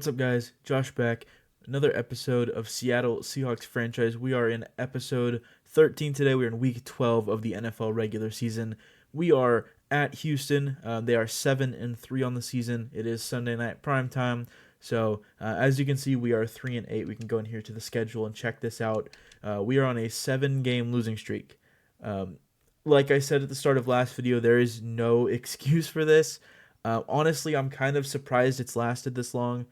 What's up, guys? Josh back. Another episode of Seattle Seahawks franchise. We are in episode 13 today. We're in week 12 of the NFL regular season. We are at Houston. They are 7-3 on the season. It is Sunday night prime time. So as you can see, we are 3-8. We can go in here to the schedule and check this out. We are on a 7-game losing streak. Like I said at the start of last video, there is no excuse for this. Honestly, I'm kind of surprised it's lasted this long.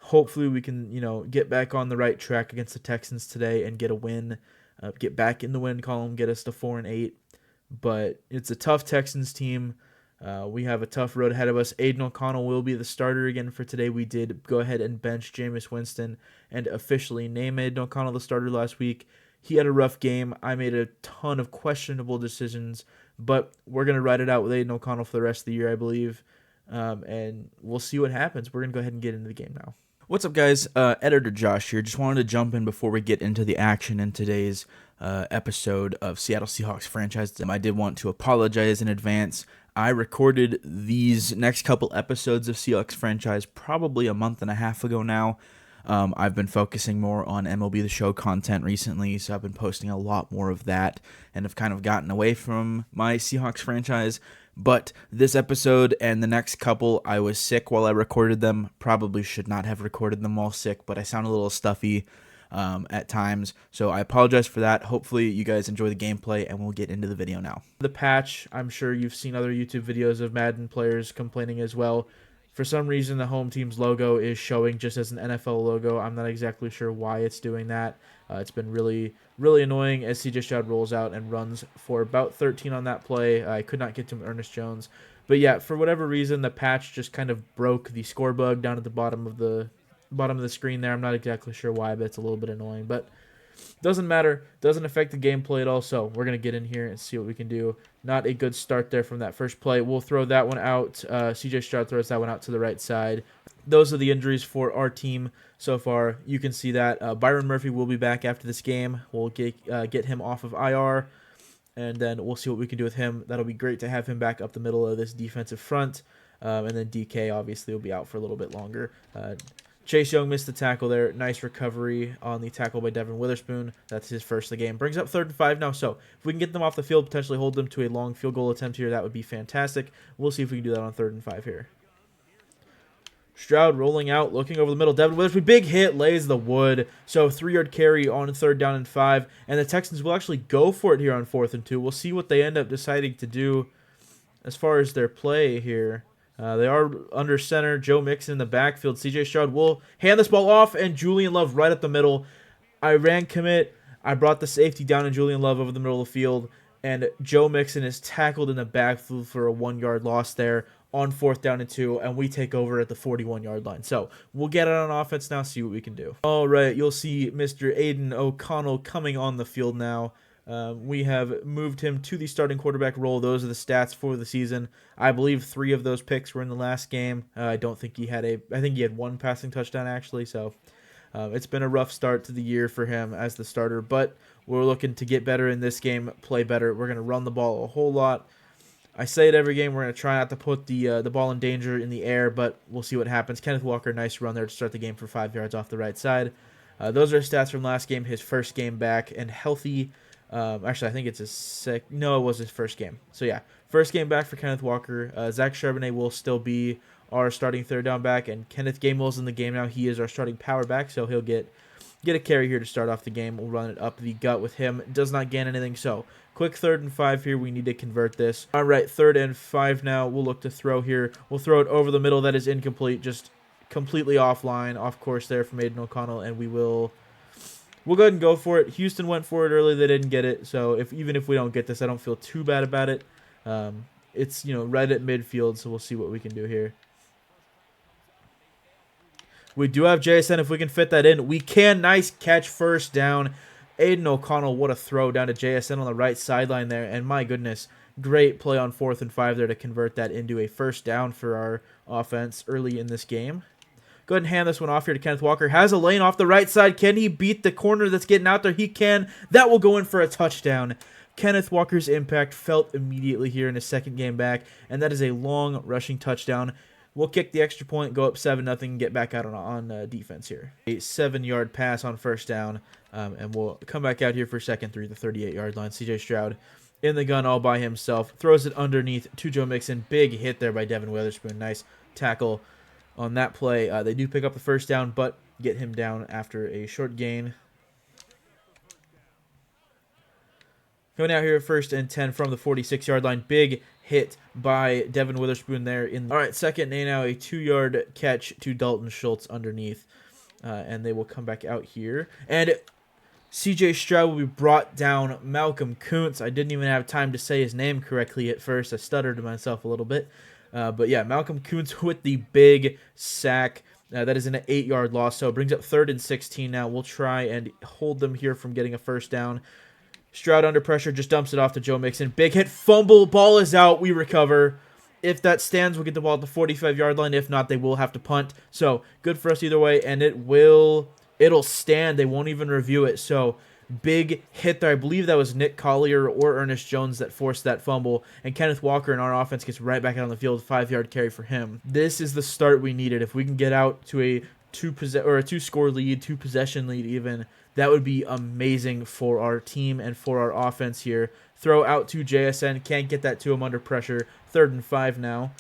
Hopefully we can, get back on the right track against the Texans today and get a win, get back in the win column, get us to 4-8. But it's a tough Texans team. We have a tough road ahead of us. Aiden O'Connell will be the starter again for today. We did go ahead and bench Jameis Winston and officially name Aiden O'Connell the starter last week. He had a rough game. I made a ton of questionable decisions, but we're going to ride it out with Aiden O'Connell for the rest of the year, I believe. And we'll see what happens. We're going to go ahead and get into the game now. What's up, guys? Editor Josh here. Just wanted to jump in before we get into the action in today's episode of Seattle Seahawks franchise. I did want to apologize in advance. I recorded these next couple episodes of Seahawks franchise probably a month and a half ago now. I've been focusing more on MLB The Show content recently, so I've been posting a lot more of that and have kind of gotten away from my Seahawks franchise. But this episode and the next couple, I was sick while I recorded them. Probably should not have recorded them while sick, but I sound a little stuffy at times. So I apologize for that. Hopefully you guys enjoy the gameplay, and we'll get into the video now. The patch, I'm sure you've seen other YouTube videos of Madden players complaining as well. For some reason, the home team's logo is showing just as an NFL logo. I'm not exactly sure why it's doing that. It's been really annoying as CJ Stroud rolls out and runs for about 13 on that play. I could not get to Ernest Jones. But yeah, for whatever reason, the patch just kind of broke the score bug down at the bottom of the screen there. I'm not exactly sure why, but it's a little bit annoying. But doesn't matter. Doesn't affect the gameplay at all. So we're going to get in here and see what we can do. Not a good start there from that first play. We'll throw that one out. CJ Stroud throws that one out to the right side. Those are the injuries for our team so far. You can see that Byron Murphy will be back after this game. We'll get him off of IR, and then we'll see what we can do with him. That'll be great to have him back up the middle of this defensive front. And then DK obviously will be out for a little bit longer. Chase Young missed the tackle there. Nice recovery on the tackle by Devin Witherspoon. That's his first of the game. Brings up 3rd and 5 now. So if we can get them off the field, potentially hold them to a long field goal attempt here, that would be fantastic. We'll see if we can do that on 3rd and 5 here. Stroud rolling out, looking over the middle. Devin Witherspoon, big hit, lays the wood. So 3-yard carry on 3rd down and 5. And the Texans will actually go for it here on 4th and 2. We'll see what they end up deciding to do as far as their play here. They are under center. Joe Mixon in the backfield. CJ Stroud will hand this ball off, and Julian Love right up the middle. I ran commit. I brought the safety down, and Julian Love over the middle of the field. And Joe Mixon is tackled in the backfield for a 1-yard loss there on 4th down and 2, and we take over at the 41-yard line. So we'll get it on offense now, see what we can do. All right, you'll see Mr. Aiden O'Connell coming on the field now. We have moved him to the starting quarterback role. Those are the stats for the season. I believe 3 of those picks were in the last game. I think he had 1 passing touchdown actually. So it's been a rough start to the year for him as the starter, but we're looking to get better in this game, play better. We're going to run the ball a whole lot. I say it every game. We're going to try not to put the ball in danger in the air, but we'll see what happens. Kenneth Walker, nice run there to start the game for 5 yards off the right side. Those are stats from last game, his first game back and healthy. Actually, I think it's no, it was his first game. So yeah, first game back for Kenneth Walker. Zach Charbonnet will still be our starting 3rd down back, and Kenneth Gainwell's in the game now. He is our starting power back, so he'll get a carry here to start off the game. We'll run it up the gut with him. Does not gain anything, so quick 3rd and 5 here. We need to convert this. All right, 3rd and 5 now. We'll look to throw here. We'll throw it over the middle. That is incomplete, just completely offline, off course there from Aiden O'Connell, and we'll go ahead and go for it. Houston went for it early. They didn't get it. So even if we don't get this, I don't feel too bad about it. It's right at midfield, so we'll see what we can do here. We do have JSN. If we can fit that in, we can. Nice catch, 1st down. Aiden O'Connell, what a throw down to JSN on the right sideline there. And my goodness, great play on 4th and 5 there to convert that into a 1st down for our offense early in this game. Go ahead and hand this one off here to Kenneth Walker. Has a lane off the right side. Can he beat the corner that's getting out there? He can. That will go in for a touchdown. Kenneth Walker's impact felt immediately here in his 2nd game back, and that is a long rushing touchdown. We'll kick the extra point, go up 7-0, and get back out on defense here. A 7-yard pass on first down, and we'll come back out here for second through the 38-yard line. C.J. Stroud in the gun all by himself, throws it underneath to Joe Mixon. Big hit there by Devin Witherspoon. Nice tackle on that play. They do pick up the first down, but get him down after a short gain. Coming out here first and 10 from the 46-yard line. Big hit by Devin Witherspoon there. All right, second and now a 2-yard catch to Dalton Schultz underneath. And they will come back out here. And C.J. Stroud will be brought down. Malcolm Kuntz. I didn't even have time to say his name correctly at first. I stuttered to myself a little bit. But yeah, Malcolm Kuntz with the big sack. That is an 8-yard loss, so it brings up 3rd and 16 now. We'll try and hold them here from getting a first down. Stroud under pressure, just dumps it off to Joe Mixon. Big hit, fumble, ball is out, we recover. If that stands, we'll get the ball at the 45-yard line. If not, they will have to punt. So, good for us either way, and it'll stand. They won't even review it. So, big hit there. I believe that was Nick Collier or Ernest Jones that forced that fumble, and Kenneth Walker in our offense gets right back out on the field, 5-yard carry for him. This is the start we needed. If we can get out to a two-score lead, two-possession lead even, that would be amazing for our team and for our offense here. Throw out to JSN. Can't get that to him under pressure. 3rd and 5 now.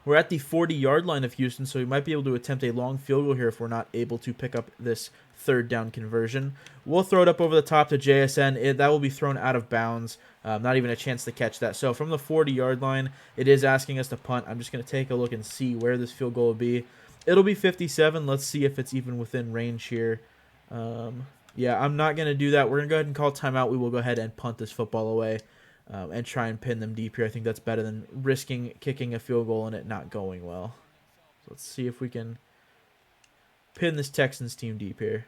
We're at the 40-yard line of Houston, so we might be able to attempt a long field goal here if we're not able to pick up this 3rd down conversion. We'll throw it up over the top to JSN. That will be thrown out of bounds. Not even a chance to catch that. So from the 40-yard line, it is asking us to punt. I'm just going to take a look and see where this field goal will be. It'll be 57. Let's see if it's even within range here. Yeah, I'm not going to do that. We're going to go ahead and call timeout. We will go ahead and punt this football away and try and pin them deep here. I think that's better than risking kicking a field goal and it not going well. So let's see if we can pin this Texans team deep here.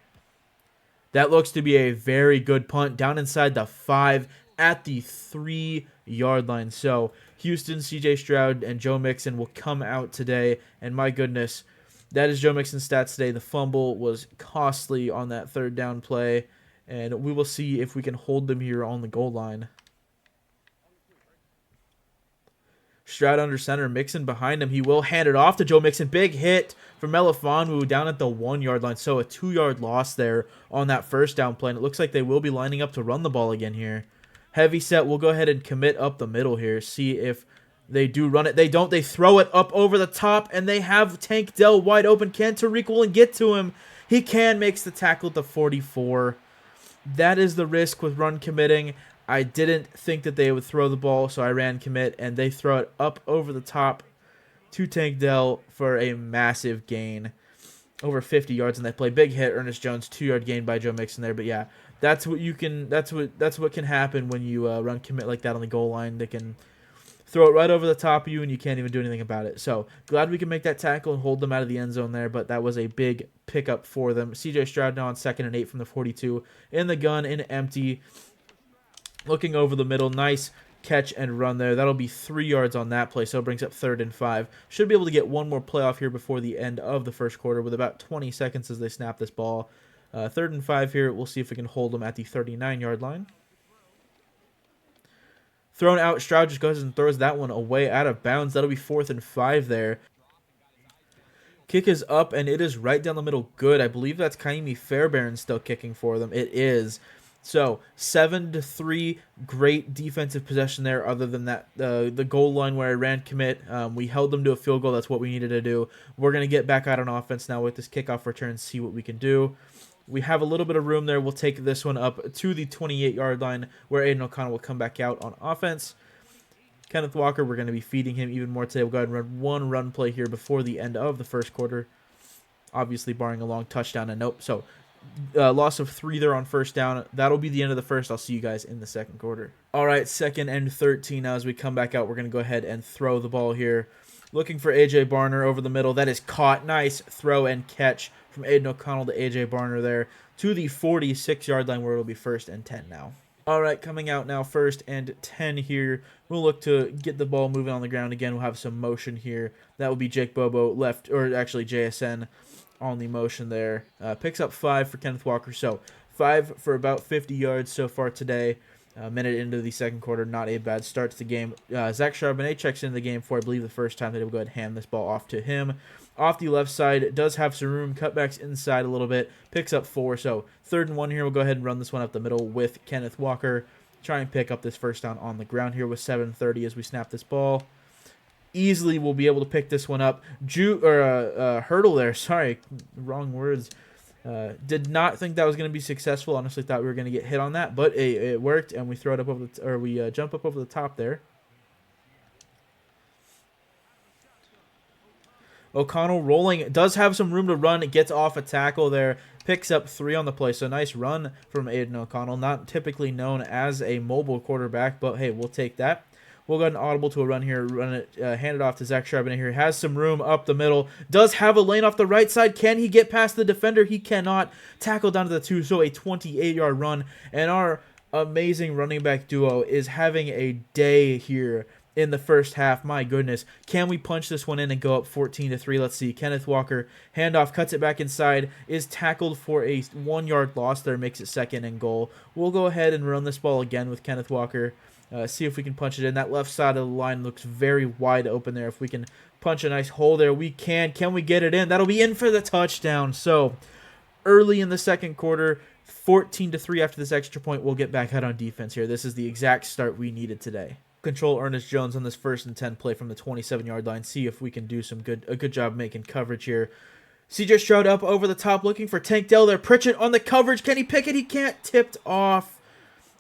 That looks to be a very good punt down inside the 5 at the 3-yard line. So Houston, C.J. Stroud, and Joe Mixon will come out today. And my goodness, that is Joe Mixon's stats today. The fumble was costly on that 3rd down play. And we will see if we can hold them here on the goal line. Stroud under center, Mixon behind him. He will hand it off to Joe Mixon. Big hit from Melifonwu down at the 1-yard line. So a 2-yard loss there on that first down play. And it looks like they will be lining up to run the ball again here. Heavy set. We'll go ahead and commit up the middle here. See if they do run it. They don't. They throw it up over the top. And they have Tank Dell wide open. Can Tariq Woolen get to him? He can. Makes the tackle at the 44. That is the risk with run committing. I didn't think that they would throw the ball, so I ran commit, and they throw it up over the top to Tank Dell for a massive gain. Over 50 yards in that play. Big hit, Ernest Jones, 2-yard gain by Joe Mixon there. But yeah, that's what can happen when you run commit like that on the goal line. They can throw it right over the top of you, and you can't even do anything about it. So glad we can make that tackle and hold them out of the end zone there, but that was a big pickup for them. C.J. Stroud now on 2nd and 8 from the 42. In the gun, in empty. Looking over the middle, nice catch and run there. That'll be 3 yards on that play, so it brings up 3rd and 5. Should be able to get one more play off here before the end of the first quarter with about 20 seconds as they snap this ball. 3rd and 5 here. We'll see if we can hold them at the 39-yard line. Thrown out, Stroud just goes and throws that one away out of bounds. That'll be 4th and 5 there. Kick is up, and it is right down the middle. Good. I believe that's Kaimi Fairbairn still kicking for them. It is. So 7-3, great defensive possession there. Other than that, the goal line where I ran commit, we held them to a field goal. That's what we needed to do. We're gonna get back out on offense now with this kickoff return. See what we can do. We have a little bit of room there. We'll take this one up to the 28-yard line where Aiden O'Connell will come back out on offense. Kenneth Walker, we're going to be feeding him even more today. We'll go ahead and run one run play here before the end of the first quarter. Obviously barring a long touchdown, and nope. So loss of 3 there on first down. That'll be the end of the first. I'll see you guys in the second quarter. All right, 2nd and 13 now as we come back out. We're going to go ahead and throw the ball here. Looking for A.J. Barner over the middle. That is caught. Nice throw and catch from Aiden O'Connell to A.J. Barner there to the 46-yard line where it'll be 1st and 10 now. All right, coming out now, 1st and 10 here. We'll look to get the ball moving on the ground again. We'll have some motion here. That will be Jake Bobo left, or actually JSN on the motion there. Picks up 5 for Kenneth Walker. So 5 for about 50 yards so far today. A minute into the second quarter, not a bad start to the game. Zach Charbonnet checks into the game for, I believe, the first time that he'll go ahead and hand this ball off to him. Off the left side, does have some room, cutbacks inside a little bit, picks up 4. So 3rd and 1 here, we'll go ahead and run this one up the middle with Kenneth Walker. Try and pick up this first down on the ground here with 7:30 as we snap this ball. Easily we'll be able to pick this one up. Hurdle there, sorry, wrong words. Did not think that was going to be successful. Honestly, thought we were going to get hit on that, but it worked, and we throw it up over the we jump up over the top there. O'Connell rolling, does have some room to run. It gets off a tackle there, picks up 3 on the play. So nice run from Aiden O'Connell. Not typically known as a mobile quarterback, but hey, we'll take that. We'll go ahead and audible to a run here, hand it off to Zach Charbonnet here. Has some room up the middle. Does have a lane off the right side. Can he get past the defender? He cannot. Tackle down to the 2, so a 28-yard run. And our amazing running back duo is having a day here in the first half. My goodness. Can we punch this one in and go up 14-3? Let's see. Kenneth Walker, handoff, cuts it back inside, is tackled for a 1-yard loss there, makes it 2nd and goal. We'll go ahead and run this ball again with Kenneth Walker. See if we can punch it in. That left side of the line looks very wide open there. If we can punch a nice hole there, we can. Can we get it in? That'll be in for the touchdown. So early in the second quarter, 14-3 after this extra point. We'll get back out on defense here. This is the exact start we needed today. Control Ernest Jones on this 1st and 10 play from the 27-yard line. See if we can do a good job making coverage here. CJ Stroud up over the top looking for Tank Dell there. Pritchett on the coverage. Can he pick it? He can't. Tipped off.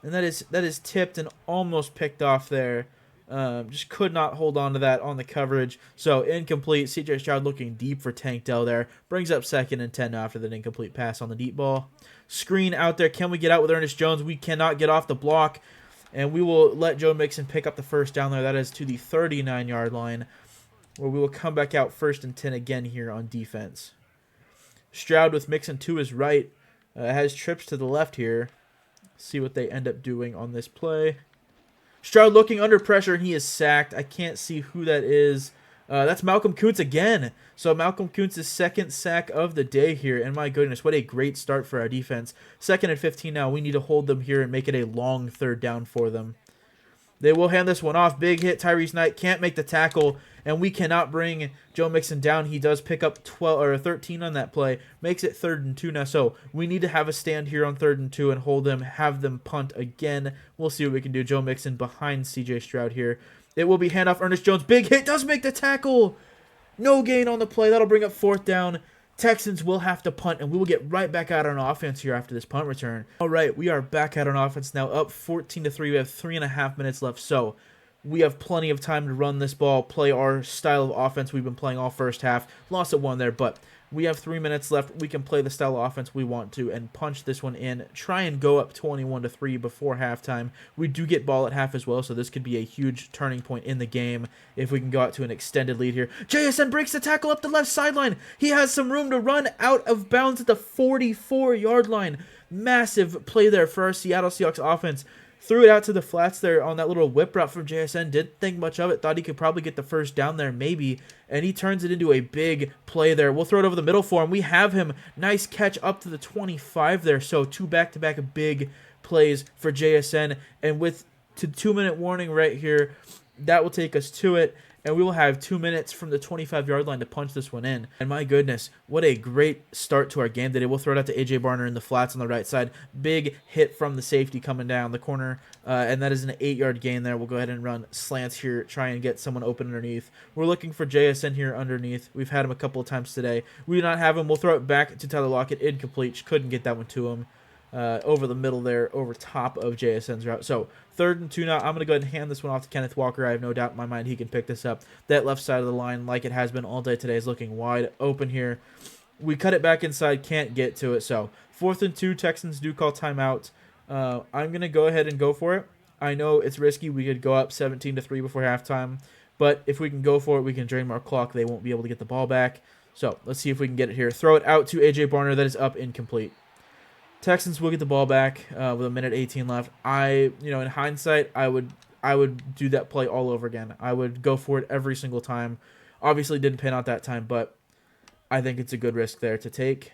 And that is tipped and almost picked off there. Just could not hold on to that on the coverage. So incomplete. CJ Stroud looking deep for Tank Dell there. Brings up 2nd and 10 after that incomplete pass on the deep ball. Screen out there. Can we get out with Ernest Jones? We cannot get off the block. And we will let Joe Mixon pick up the first down there. That is to the 39-yard line, where we will come back out 1st and 10 again here on defense. Stroud with Mixon to his right. Has trips to the left here. See what they end up doing on this play. Stroud looking under pressure, and he is sacked. I can't see who that is. That's Malcolm Kuntz again. So Malcolm Kuntz's 2nd sack of the day here. And my goodness, what a great start for our defense. 2nd and 15 now. We need to hold them here and make it a long 3rd down for them. They will hand this one off. Big hit. Tyrese Knight can't make the tackle, and we cannot bring Joe Mixon down. He does pick up 13 on that play. Makes it 3rd and 2 now. So we need to have a stand here on 3rd and 2 and hold them, have them punt again. We'll see what we can do. Joe Mixon behind CJ Stroud here. It will be handoff. Ernest Jones. Big hit. Does make the tackle. No gain on the play. That'll bring up 4th down. Texans will have to punt, and we will get right back out on offense here after this punt return. All right, we are back out on offense now, up 14-3. We have 3.5 minutes left, so we have plenty of time to run this ball, play our style of offense we've been playing all first half. Lost at 1 there, but we have 3 minutes left. We can play the style of offense we want to and punch this one in. Try and go up 21-3 before halftime. We do get ball at half as well, so this could be a huge turning point in the game if we can go out to an extended lead here. JSN breaks the tackle up the left sideline. He has some room to run out of bounds at the 44-yard line. Massive play there for our Seattle Seahawks offense. Threw it out to the flats there on that little whip route from JSN. Didn't think much of it. Thought he could probably get the first down there, maybe. And he turns it into a big play there. We'll throw it over the middle for him. We have him. Nice catch up to the 25 there. So 2 back-to-back big plays for JSN. And with the 2-minute warning right here, that will take us to it. And we will have 2 minutes from the 25-yard line to punch this one in. And my goodness, what a great start to our game today. We'll throw it out to A.J. Barner in the flats on the right side. Big hit from the safety coming down the corner. And that is an 8-yard gain there. We'll go ahead and run slants here, try and get someone open underneath. We're looking for JSN here underneath. We've had him a couple of times today. We do not have him. We'll throw it back to Tyler Lockett. Incomplete. Couldn't get that one to him. Over the middle there, over top of JSN's route. So 3rd and 2 now. I'm going to go ahead and hand this one off to Kenneth Walker. I have no doubt in my mind he can pick this up. That left side of the line, like it has been all day today, is looking wide open here. We cut it back inside, can't get to it. So 4th and 2, Texans do call timeout. I'm going to go ahead and go for it. I know it's risky. We could go up 17-3 before halftime. But if we can go for it, we can drain our clock. They won't be able to get the ball back. So let's see if we can get it here. Throw it out to A.J. Barner. That is up, incomplete. Texans will get the ball back with 1:18 left. In hindsight, I would do that play all over again. I would go for it every single time. Obviously, didn't pan out that time, but I think it's a good risk there to take.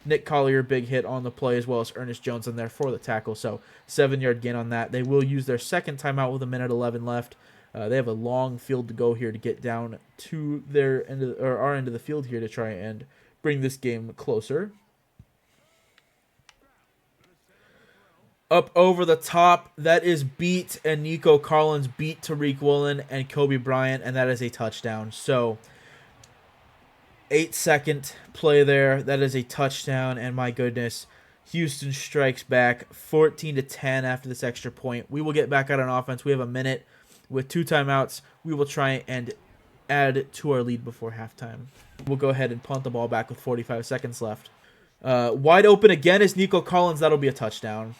Nick Collier, big hit on the play, as well as Ernest Jones in there for the tackle. So 7-yard gain on that. They will use their second timeout with 1:11 left. They have a long field to go here to get down to their end of, or our end of the field here to try and bring this game closer. Up over the top, that is beat, and Nico Collins beat Tariq Woolen and Kobe Bryant, and that is a touchdown. So 8-second play there. That is a touchdown, and my goodness, Houston strikes back 14-10 after this extra point. We will get back out on offense. We have a minute with 2 timeouts. We will try and add to our lead before halftime. We'll go ahead and punt the ball back with 45 seconds left. Wide open again is Nico Collins. That'll be a touchdown.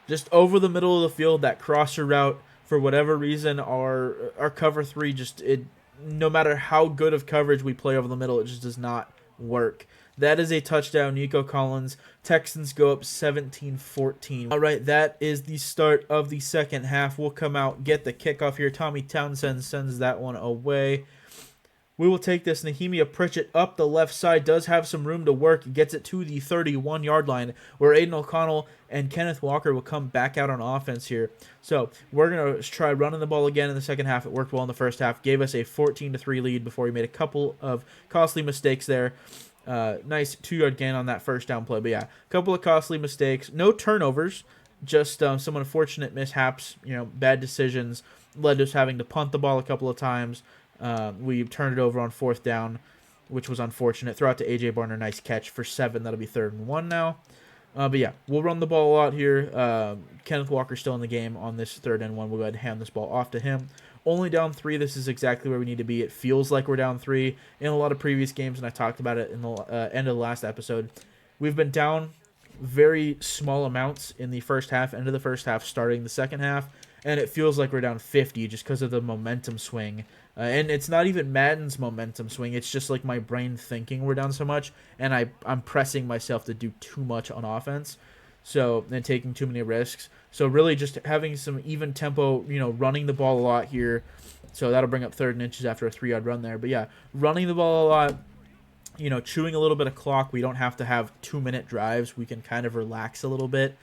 Just over the middle of the field, that crosser route, for whatever reason, our cover 3 no matter how good of coverage we play over the middle, it just does not work. That is a touchdown, Nico Collins. Texans go up 17-14. All right, that is the start of the second half. We'll come out, get the kickoff here. Tommy Townsend sends that one away. We will take this. Nehemiah Pritchett up the left side. Does have some room to work. Gets it to the 31-yard line, where Aiden O'Connell and Kenneth Walker will come back out on offense here. So we're going to try running the ball again in the second half. It worked well in the first half. Gave us a 14-3 lead before we made a couple of costly mistakes there. Nice 2-yard gain on that first down play. But yeah, a couple of costly mistakes. No turnovers. Just some unfortunate mishaps. Bad decisions led to us having to punt the ball a couple of times. We turned it over on 4th down, which was unfortunate. Throw out to A.J. Barner, nice catch for 7. That'll be 3rd and 1 now. But yeah, we'll run the ball a lot here. Kenneth Walker still in the game on this 3rd and 1. We'll go ahead and hand this ball off to him. Only down 3. This is exactly where we need to be. It feels like we're down 3 in a lot of previous games, and I talked about it in the end of the last episode. We've been down very small amounts in the first half, end of the first half, starting the second half, and it feels like we're down 50 just because of the momentum swing. And it's not even Madden's momentum swing. It's just like my brain thinking we're down so much, and I'm pressing myself to do too much on offense, and taking too many risks. So really just having some even tempo, running the ball a lot here. So that'll bring up 3rd and inches after a 3-yard run there. But yeah, running the ball a lot, chewing a little bit of clock. We don't have to have 2-minute drives. We can kind of relax a little bit.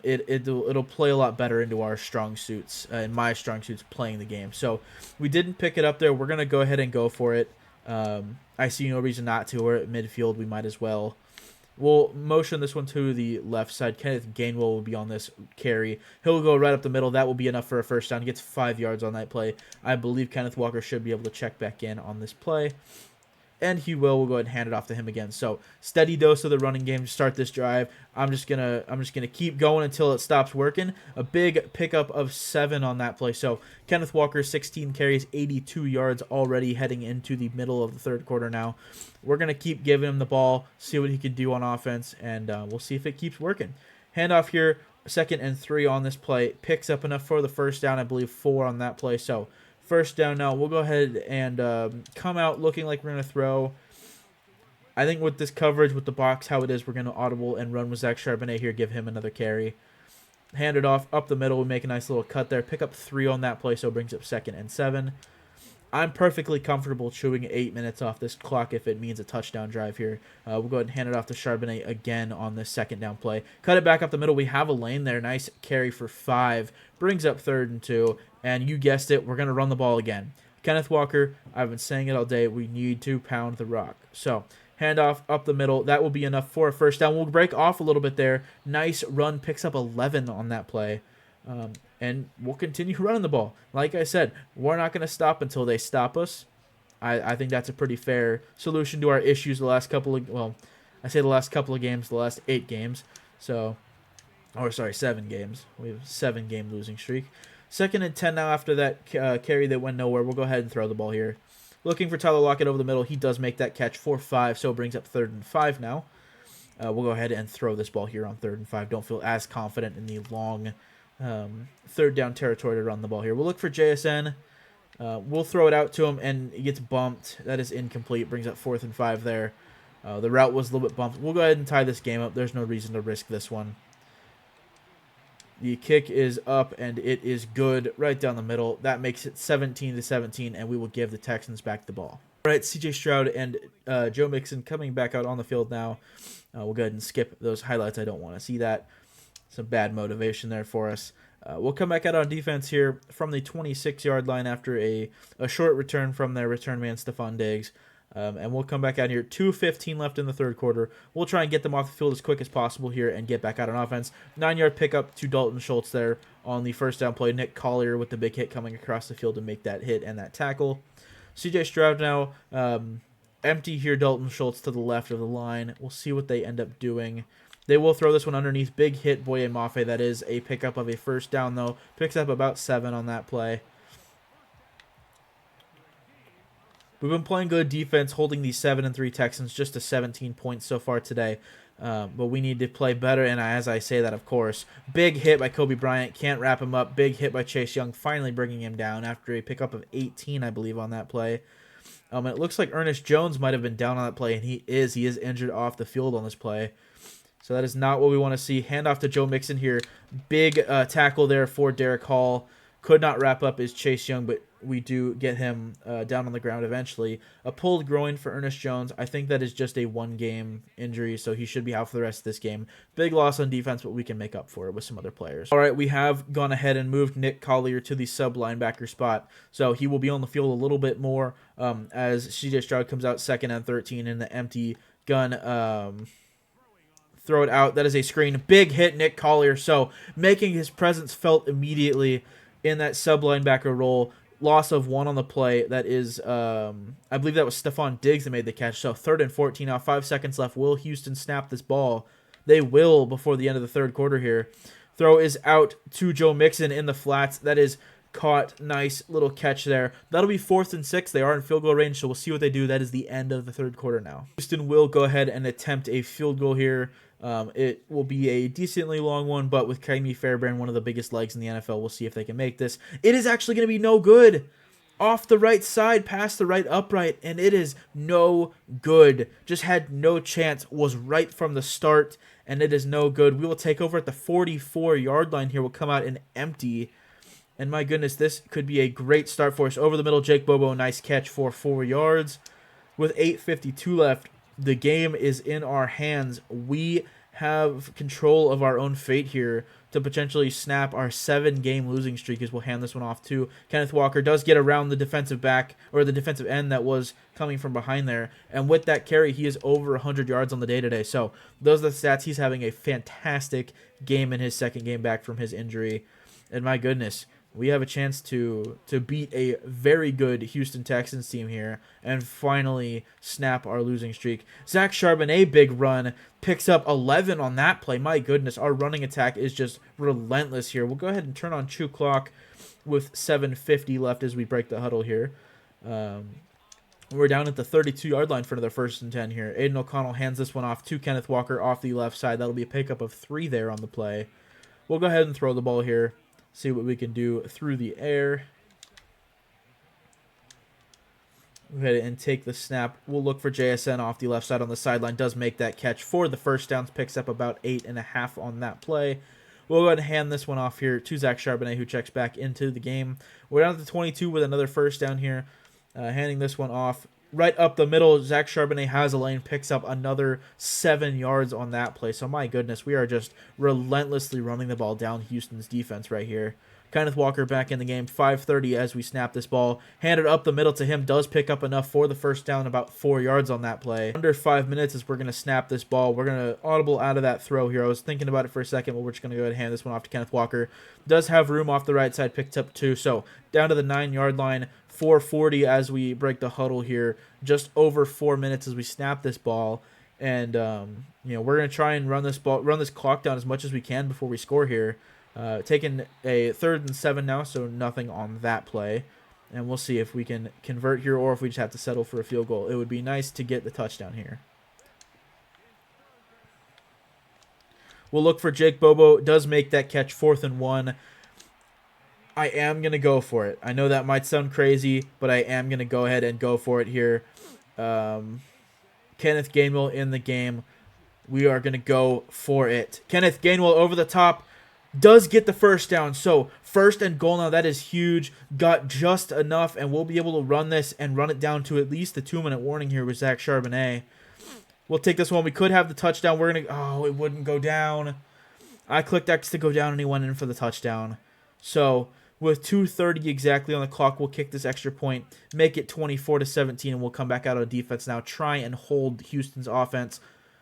It'll play a lot better into our strong suits, and my strong suits playing the game. So we didn't pick it up there. We're going to go ahead and go for it. I see no reason not to. We're at midfield. We might as well. We'll motion this one to the left side. Kenneth Gainwell will be on this carry. He'll go right up the middle. That will be enough for a first down. He gets 5 yards on that play. I believe Kenneth Walker should be able to check back in on this play. And he will. We'll go ahead and hand it off to him again. So steady dose of the running game to start this drive. I'm just gonna keep going until it stops working. A big pickup of 7 on that play. So Kenneth Walker, 16 carries, 82 yards already heading into the middle of the 3rd quarter now. We're gonna keep giving him the ball, see what he can do on offense, and we'll see if it keeps working. Handoff here, 2nd and 3 on this play. Picks up enough for the first down. I believe 4 on that play. So first down now. We'll go ahead and come out looking like we're going to throw. I think with this coverage, with the box, how it is, we're going to audible and run with Zach Charbonnet here, give him another carry. Hand it off up the middle. We make a nice little cut there. Pick up 3 on that play, so it brings up 2nd and 7. I'm perfectly comfortable chewing 8 minutes off this clock if it means a touchdown drive here. We'll go ahead and hand it off to Charbonnet again on this 2nd down play. Cut it back up the middle. We have a lane there. Nice carry for 5. Brings up 3rd and 2. And you guessed it, we're going to run the ball again. Kenneth Walker, I've been saying it all day, we need to pound the rock. So, handoff up the middle. That will be enough for a first down. We'll break off a little bit there. Nice run, picks up 11 on that play. And we'll continue running the ball. Like I said, we're not going to stop until they stop us. I think that's a pretty fair solution to our issues the last couple of, the last 8 games. 7 games. We have a 7-game losing streak. 2nd and 10 now after that carry that went nowhere. We'll go ahead and throw the ball here. Looking for Tyler Lockett over the middle. He does make that catch for 5, so it brings up 3rd and 5 now. We'll go ahead and throw this ball here on 3rd and 5. Don't feel as confident in the long 3rd down territory to run the ball here. We'll look for JSN. We'll throw it out to him, and it gets bumped. That is incomplete. Brings up 4th and 5 there. The route was a little bit bumped. We'll go ahead and tie this game up. There's no reason to risk this one. The kick is up, and it is good right down the middle. That makes it 17-17, and we will give the Texans back the ball. All right, CJ Stroud and Joe Mixon coming back out on the field now. We'll go ahead and skip those highlights. I don't want to see that. Some bad motivation there for us. We'll come back out on defense here from the 26-yard line after a short return from their return man, Stephon Diggs. And we'll come back out here. 2:15 left in the third quarter. We'll try and get them off the field as quick as possible here and get back out on offense. 9-yard pickup to Dalton Schultz there on the first down play. Nick Collier with the big hit coming across the field to make that hit and that tackle. CJ Stroud now empty here. Dalton Schultz to the left of the line. We'll see what they end up doing. They will throw this one underneath. Big hit, Boye Mafe. That is a pickup of a first down, though. Picks up about 7 on that play. We've been playing good defense, holding the 7-3 Texans just to 17 points so far today. But we need to play better, and as I say that, of course, big hit by Kobe Bryant. Can't wrap him up. Big hit by Chase Young, finally bringing him down after a pickup of 18, I believe, on that play. It looks like Ernest Jones might have been down on that play, and he is injured off the field on this play. So that is not what we want to see. Handoff to Joe Mixon here. Big tackle there for Derek Hall. Could not wrap up his Chase Young, but we do get him down on the ground eventually. A pulled groin for Ernest Jones. I think that is just a one-game injury, so he should be out for the rest of this game. Big loss on defense, but we can make up for it with some other players. All right, we have gone ahead and moved Nick Collier to the sub-linebacker spot, so he will be on the field a little bit more as CJ Stroud comes out 2nd and 13 in the empty gun. Throw it out. That is a screen. Big hit, Nick Collier. So making his presence felt immediately in that sub-linebacker role. Loss of 1 on the play. That is, I believe that was Stephon Diggs that made the catch. So 3rd and 14 now. 5 seconds left. Will Houston snap this ball? They will before the end of the third quarter here. Throw is out to Joe Mixon in the flats. That is caught. Nice little catch there. That'll be 4th and 6. They are in field goal range, so we'll see what they do. That is the end of the third quarter now. Houston will go ahead and attempt a field goal here. It will be a decently long one, but with Kaimi Fairbairn, one of the biggest legs in the NFL, we'll see if they can make this. It is actually going to be no good. Off the right side, past the right upright, and it is no good. Just had no chance, was right from the start, and it is no good. We will take over at the 44-yard line here. We'll come out and empty. And my goodness, this could be a great start for us. Over the middle, Jake Bobo, nice catch for 4 yards. With 8:52 left, the game is in our hands. We have control of our own fate here to potentially snap our 7-game losing streak as we'll hand this one off to Kenneth Walker. Does get around the defensive back or the defensive end that was coming from behind there. And with that carry, he is over 100 yards on the day today. So those are the stats. He's having a fantastic game in his 2nd game back from his injury. And my goodness, we have a chance to beat a very good Houston Texans team here and finally snap our losing streak. Zach Charbonnet, big run, picks up 11 on that play. My goodness, our running attack is just relentless here. We'll go ahead and turn on Chew Clock with 7:50 left as we break the huddle here. We're down at the 32-yard line for another 1st and 10 here. Aiden O'Connell hands this one off to Kenneth Walker off the left side. That'll be a pickup of 3 there on the play. We'll go ahead and throw the ball here. See what we can do through the air. Go ahead and take the snap. We'll look for JSN off the left side on the sideline. Does make that catch for the first downs. Picks up about 8.5 on that play. We'll go ahead and hand this one off here to Zach Charbonnet, who checks back into the game. We're down at the 22 with another first down here. Handing this one off. Right up the middle, Zach Charbonnet has a lane, picks up another 7 yards on that play. So my goodness, we are just relentlessly running the ball down Houston's defense right here. Kenneth Walker back in the game, 5:30 as we snap this ball. Handed up the middle to him, does pick up enough for the first down, about 4 yards on that play. Under 5 minutes as we're going to snap this ball. We're going to audible out of that throw here. I was thinking about it for a second, but we're just going to go ahead and hand this one off to Kenneth Walker. Does have room off the right side, picked up 2. So down to the 9-yard line. 4:40 as we break the huddle here. Just over 4 minutes as we snap this ball, and we're gonna try and run this clock down as much as we can before we score here. Taking a 3rd and 7 now, so nothing on that play, and we'll see if we can convert here or if we just have to settle for a field goal. It would be nice to get the touchdown here. We'll look for Jake Bobo. Does make that catch, 4th and 1. I am going to go for it. I know that might sound crazy, but I am going to go ahead and go for it here. Kenneth Gainwell in the game. We are going to go for it. Kenneth Gainwell over the top. Does get the first down. So 1st and goal now. That is huge. Got just enough, and we'll be able to run this and run it down to at least the 2-minute warning here with Zach Charbonnet. We'll take this one. We could have the touchdown. We're going to... Oh, it wouldn't go down. I clicked X to go down, and he went in for the touchdown. So with 2:30 exactly on the clock, we'll kick this extra point, make it 24-17, and we'll come back out on defense now, try and hold Houston's offense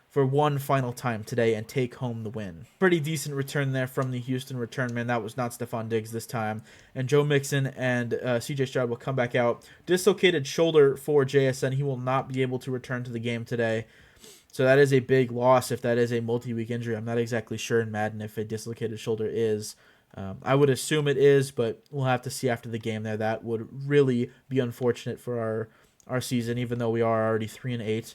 for one final time today and take home the win. Pretty decent return there from the Houston return man. That was not Stephon Diggs this time. And Joe Mixon and C.J. Stroud will come back out. Dislocated shoulder for JSN. He will not be able to return to the game today. So that is a big loss if that is a multi-week injury. I'm not exactly sure in Madden if a dislocated shoulder is. I would assume it is, but we'll have to see after the game there. That would really be unfortunate for our season, even though we are already 3-8.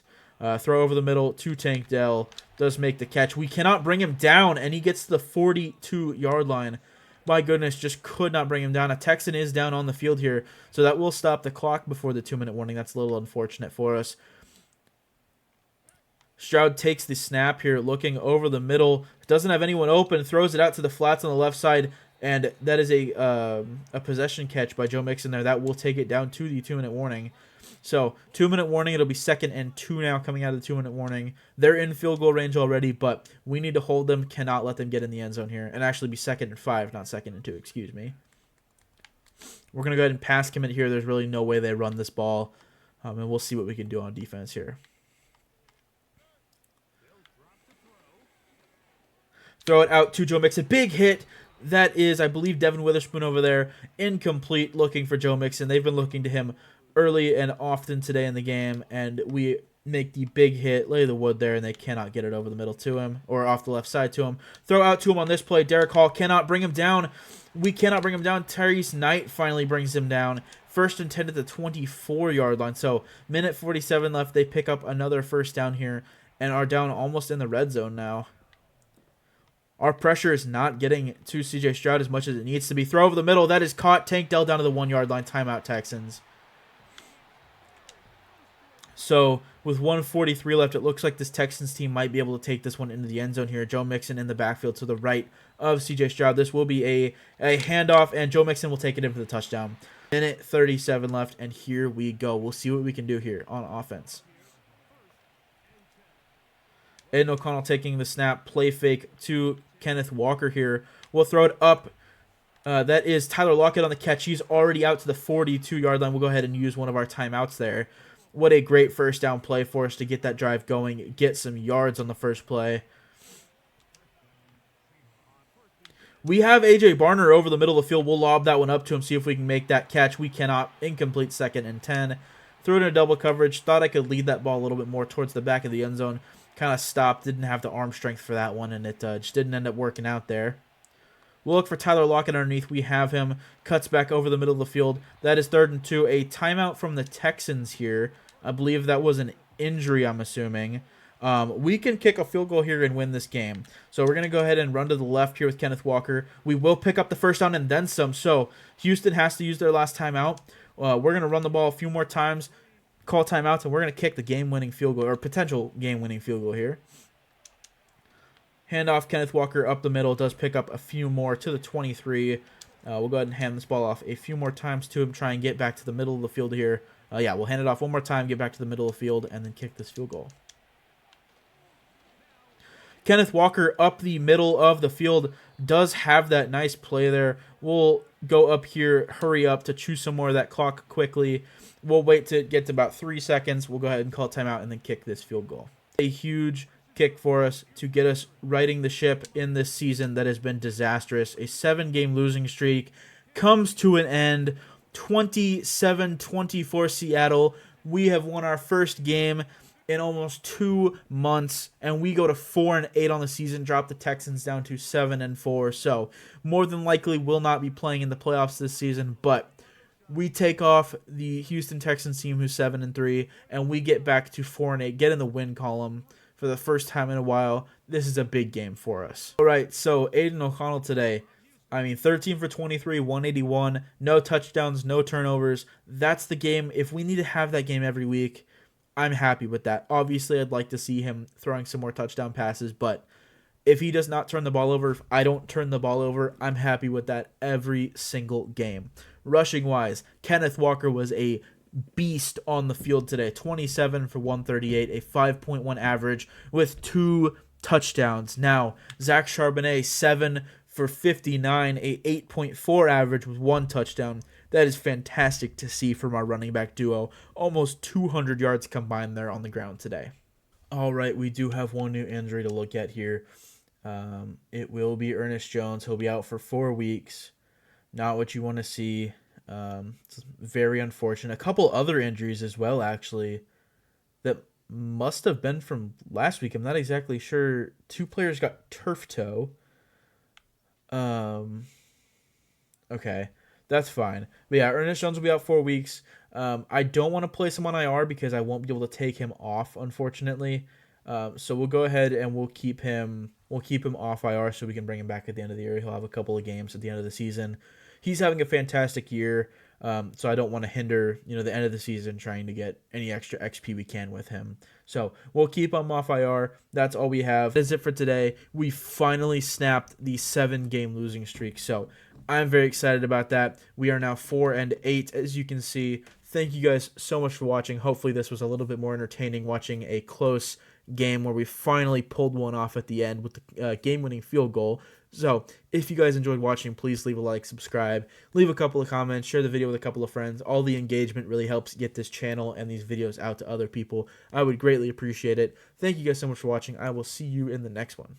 Throw over the middle to Tank Dell. Does make the catch. We cannot bring him down, and he gets to the 42-yard line. My goodness, just could not bring him down. A Texan is down on the field here, so that will stop the clock before the 2-minute warning. That's a little unfortunate for us. Stroud takes the snap here, looking over the middle. Doesn't have anyone open. Throws it out to the flats on the left side, and that is a possession catch by Joe Mixon there. That will take it down to the 2-minute warning. So 2-minute warning. It'll be 2nd and 2 now coming out of the 2-minute warning. They're in field goal range already, but we need to hold them. Cannot let them get in the end zone here. And actually be 2nd and 5, not 2nd and 2. Excuse me. We're going to go ahead and pass commit here. There's really no way they run this ball. And we'll see what we can do on defense here. Throw it out to Joe Mixon. Big hit. That is, I believe, Devin Witherspoon over there. Incomplete, looking for Joe Mixon. They've been looking to him early and often today in the game, and we make the big hit, lay the wood there, and they cannot get it over the middle to him, or off the left side to him. Throw out to him on this play. Derek Hall cannot bring him down. We cannot bring him down. Tyrese Knight finally brings him down. 1st and 10 at the 24-yard line. So, minute 47 left. They pick up another first down here and are down almost in the red zone now. Our pressure is not getting to C.J. Stroud as much as it needs to be. Throw over the middle. That is caught. Tank Dell down to the 1-yard line. Timeout, Texans. So, with 1:43 left, it looks like this Texans team might be able to take this one into the end zone here. Joe Mixon in the backfield to the right of C.J. Stroud. This will be a handoff, and Joe Mixon will take it in for the touchdown. Minute 37 left, and here we go. We'll see what we can do here on offense. Aiden O'Connell taking the snap, play fake to Kenneth Walker here. We'll throw it up. That is Tyler Lockett on the catch. He's already out to the 42-yard line. We'll go ahead and use one of our timeouts there. What a great first down play for us to get that drive going, get some yards on the first play. We have A.J. Barner over the middle of the field. We'll lob that one up to him, see if we can make that catch. We cannot. Incomplete, 2nd and 10. Threw it in a double coverage. Thought I could lead that ball a little bit more towards the back of the end zone. Kind of stopped. Didn't have the arm strength for that one, and it just didn't end up working out there. We'll look for Tyler Lockett underneath. We have him. Cuts back over the middle of the field. That is 3rd and 2. A timeout from the Texans here. I believe that was an injury, I'm assuming. We can kick a field goal here and win this game. So we're going to go ahead and run to the left here with Kenneth Walker. We will pick up the first down and then some. So Houston has to use their last timeout. We're going to run the ball a few more times, call timeouts, and we're going to kick the game-winning field goal, or potential game-winning field goal here. Handoff, Kenneth Walker up the middle. Does pick up a few more to the 23. We'll go ahead and hand this ball off a few more times to him. Try and get back to the middle of the field here. Yeah, we'll hand it off one more time, get back to the middle of the field, and then kick this field goal. Kenneth Walker up the middle of the field does have that nice play there. We'll go up here, hurry up to choose some more of that clock quickly. We'll wait to get to about 3 seconds. We'll go ahead and call timeout and then kick this field goal. A huge kick for us to get us righting the ship in this season that has been disastrous. A 7-game losing streak comes to an end. 27-24 Seattle. We have won our first game in almost 2 months, and we go to 4-8 on the season, drop the Texans down to 7-4. So more than likely will not be playing in the playoffs this season, but we take off the Houston Texans team who's 7-3, and we get back to 4-8, get in the win column for the first time in a while. This is a big game for us. All right, so Aiden O'Connell today. 13 for 23, 181, no touchdowns, no turnovers. That's the game. If we need to have that game every week, I'm happy with that. Obviously, I'd like to see him throwing some more touchdown passes, but If he does not turn the ball over, if I don't turn the ball over, I'm happy with that every single game. Rushing wise, Kenneth Walker was a beast on the field today. 27 for 138, a 5.1 average with 2 touchdowns. Now, Zach Charbonnet, 7 for 59, a 8.4 average with 1 touchdown. That is fantastic to see from our running back duo. Almost 200 yards combined there on the ground today. All right, we do have one new injury to look at here. It will be Ernest Jones. He'll be out for 4 weeks. Not what you want to see. It's very unfortunate. A couple other injuries as well, actually, that must have been from last week. I'm not exactly sure. 2 players got turf toe. Okay, that's fine. But yeah, Ernest Jones will be out 4 weeks. I don't want to place him on IR because I won't be able to take him off, unfortunately. So we'll go ahead and we'll keep him off IR so we can bring him back at the end of the year. He'll have a couple of games at the end of the season. He's having a fantastic year, so I don't want to hinder the end of the season trying to get any extra XP we can with him. So we'll keep him off IR. That's all we have. That's it for today. We finally snapped the 7-game losing streak. So I'm very excited about that. We are now 4-8, as you can see. Thank you guys so much for watching. Hopefully this was a little bit more entertaining, watching a close game where we finally pulled one off at the end with the game-winning field goal. So if you guys enjoyed watching, please leave a like, subscribe, leave a couple of comments, share the video with a couple of friends. All the engagement really helps get this channel and these videos out to other people. I would greatly appreciate it. Thank you guys so much for watching. I will see you in the next one.